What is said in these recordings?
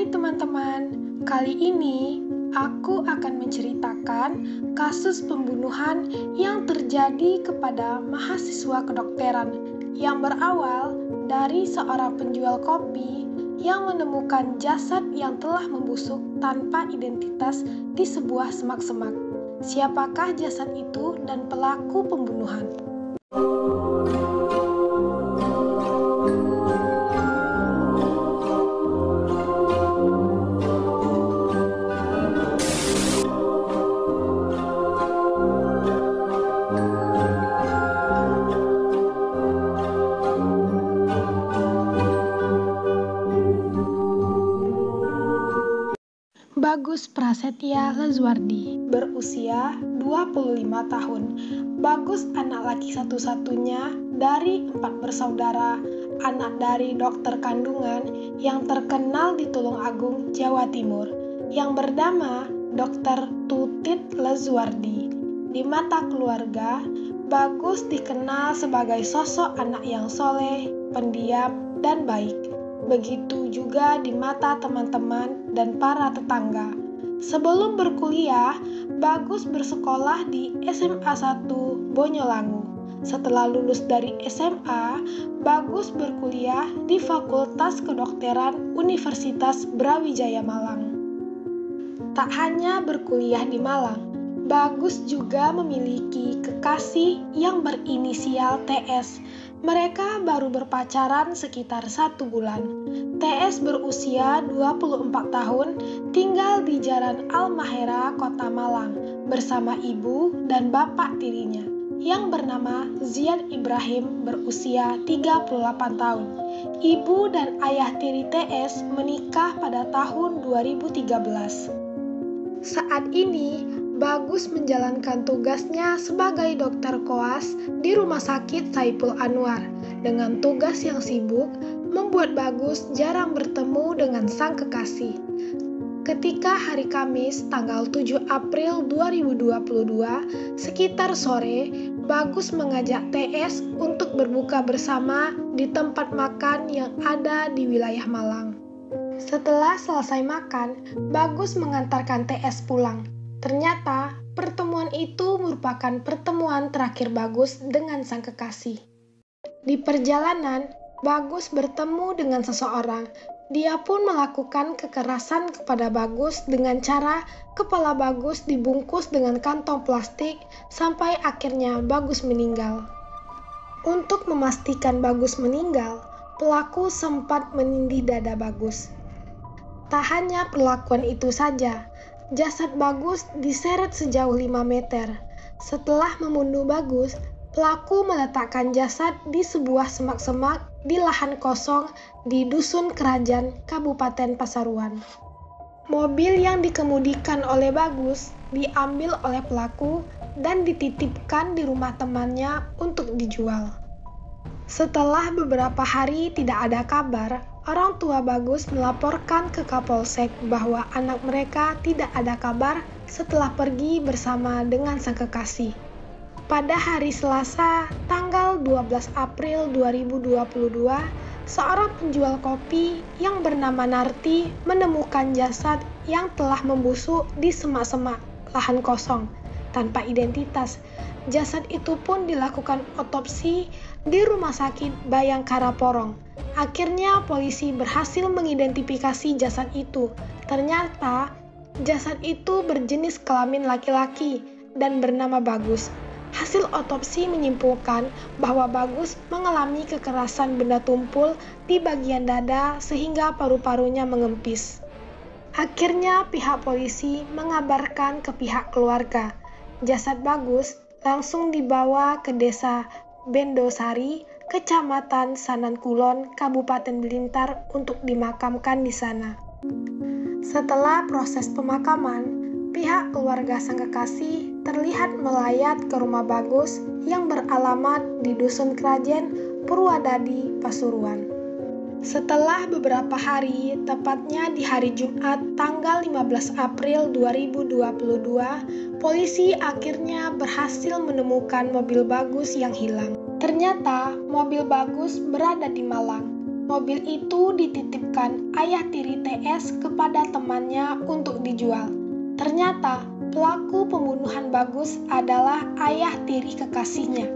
Hai teman-teman, kali ini aku akan menceritakan kasus pembunuhan yang terjadi kepada mahasiswa kedokteran yang berawal dari seorang penjual kopi yang menemukan jasad yang telah membusuk tanpa identitas di sebuah semak-semak. Siapakah jasad itu dan pelaku pembunuhan? Bagus Prasetya Lazuardi, berusia 25 tahun. Bagus anak laki satu-satunya dari 4 bersaudara, anak dari dokter kandungan yang terkenal di Tulungagung, Jawa Timur, yang bernama Dr. Tutit Lazuardi. Di mata keluarga, Bagus dikenal sebagai sosok anak yang soleh, pendiam, dan baik. Begitu juga di mata teman-teman dan para tetangga. Sebelum berkuliah, Bagus bersekolah di SMA 1 Bonyolangu. Setelah lulus dari SMA, Bagus berkuliah di Fakultas Kedokteran Universitas Brawijaya Malang. Tak hanya berkuliah di Malang, Bagus juga memiliki kekasih yang berinisial TS. Mereka baru berpacaran sekitar 1 bulan. TS berusia 24 tahun, tinggal di Jalan Almahera, Kota Malang, bersama ibu dan bapak tirinya, yang bernama Zian Ibrahim berusia 38 tahun. Ibu dan ayah tiri TS menikah pada tahun 2013. Saat ini, Bagus menjalankan tugasnya sebagai dokter koas di Rumah Sakit Saiful Anwar. Dengan tugas yang sibuk, membuat Bagus jarang bertemu dengan sang kekasih. Ketika hari Kamis, tanggal 7 April 2022, sekitar sore, Bagus mengajak TS untuk berbuka bersama di tempat makan yang ada di wilayah Malang. Setelah selesai makan, Bagus mengantarkan TS pulang. Ternyata, pertemuan itu merupakan pertemuan terakhir Bagus dengan sang kekasih. Di perjalanan, Bagus bertemu dengan seseorang. Dia pun melakukan kekerasan kepada Bagus dengan cara kepala Bagus dibungkus dengan kantong plastik sampai akhirnya Bagus meninggal. Untuk memastikan Bagus meninggal, pelaku sempat menindih dada Bagus. Tak hanya perlakuan itu saja, jasad Bagus diseret sejauh 5 meter. Setelah membunuh Bagus, pelaku meletakkan jasad di sebuah semak-semak di lahan kosong di Dusun Kerajaan, Kabupaten Pasuruan. Mobil yang dikemudikan oleh Bagus diambil oleh pelaku dan dititipkan di rumah temannya untuk dijual. Setelah beberapa hari tidak ada kabar, orang tua Bagus melaporkan ke Kapolsek bahwa anak mereka tidak ada kabar setelah pergi bersama dengan sang kekasih. Pada hari Selasa, tanggal 12 April 2022, seorang penjual kopi yang bernama Narti menemukan jasad yang telah membusuk di semak-semak lahan kosong tanpa identitas. Jasad itu pun dilakukan otopsi di Rumah Sakit Bayangkara Porong. Akhirnya polisi berhasil mengidentifikasi jasad itu. Ternyata jasad itu berjenis kelamin laki-laki dan bernama Bagus. Hasil otopsi menyimpulkan bahwa Bagus mengalami kekerasan benda tumpul di bagian dada sehingga paru-parunya mengempis. Akhirnya pihak polisi mengabarkan ke pihak keluarga. Jasad Bagus langsung dibawa ke desa Bendosari, Kecamatan Sanankulon, Kabupaten Blitar untuk dimakamkan di sana. Setelah proses pemakaman, pihak keluarga sang kekasih terlihat melayat ke rumah Bagus yang beralamat di Dusun Kerajaan, Purwadadi, Pasuruan. Setelah beberapa hari, tepatnya di hari Jumat tanggal 15 April 2022, polisi akhirnya berhasil menemukan mobil Bagus yang hilang. Ternyata mobil Bagus berada di Malang. Mobil itu dititipkan ayah tiri TS kepada temannya untuk dijual. Ternyata pelaku pembunuhan Bagus adalah ayah tiri kekasihnya.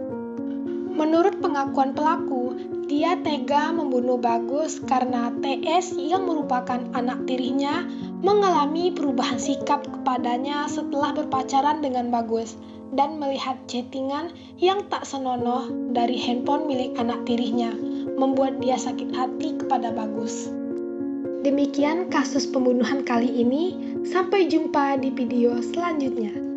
Menurut pengakuan pelaku, dia tega membunuh Bagus karena TS yang merupakan anak tirinya mengalami perubahan sikap kepadanya setelah berpacaran dengan Bagus dan melihat chattingan yang tak senonoh dari handphone milik anak tirinya, membuat dia sakit hati kepada Bagus. Demikian kasus pembunuhan kali ini, sampai jumpa di video selanjutnya.